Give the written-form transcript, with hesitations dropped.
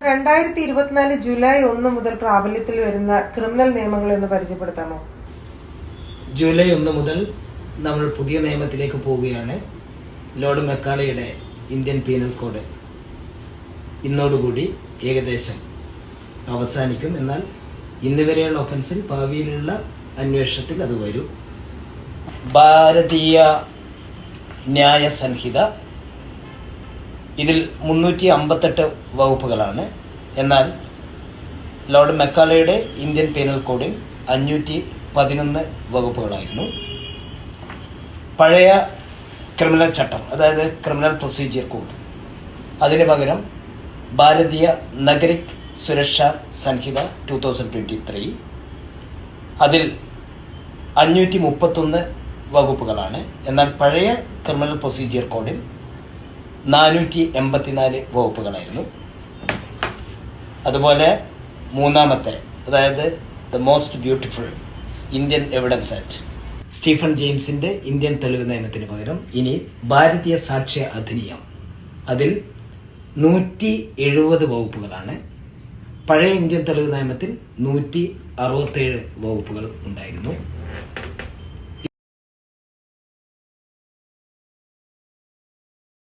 2024 July 1 മുതൽ പ്രാബല്യത്തിൽ വരുന്ന ക്രിമിനൽ നിയമങ്ങളെ ഒന്ന് പരിചയപ്പെടുത്താമോ? ജൂലൈ 1 മുതൽ നമ്മൾ പുതിയ നിയമത്തിലേക്ക് പോവുകയാണ്. ലോർഡ് മെക്കാളയുടെ ഇന്ത്യൻ പീനൽ കോഡ് ഇന്നോടുകൂടി ഏകദേശം അവസാനിക്കും. എന്നാൽ ഇന്നുവരെയുള്ള ഒഫൻസിൽ ഭാവിയിലുള്ള അന്വേഷണത്തിൽ അത് വരും. ഭാരതീയ ന്യായ സംഹിത ഇതിൽ 358 വകുപ്പുകളാണ്. എന്നാൽ ലോർഡ് മെക്കാളയുടെ ഇന്ത്യൻ പീനൽ കോഡിൽ 511 വകുപ്പുകളായിരുന്നു. പഴയ ക്രിമിനൽ ചട്ടം, അതായത് ക്രിമിനൽ പ്രൊസീജിയർ കോഡ്, അതിന് പകരം ഭാരതീയ നഗരിക് സുരക്ഷാ സംഹിത 2023, അതിൽ 531 വകുപ്പുകളാണ്. എന്നാൽ പഴയ ക്രിമിനൽ പ്രൊസീജിയർ കോഡിൽ 484 വകുപ്പുകളായിരുന്നു. അതുപോലെ മൂന്നാമത്തെ, അതായത് the most beautiful Indian evidence act, Stephen ജെയിംസിന്റെ ഇന്ത്യൻ തെളിവ് നിയമത്തിന് പകരം ഇനി ഭാരതീയ സാക്ഷ്യ അധിനിയം, അതിൽ 170 വകുപ്പുകളാണ്. പഴയ ഇന്ത്യൻ തെളിവ് നിയമത്തിൽ 167 വകുപ്പുകൾ ഉണ്ടായിരുന്നു.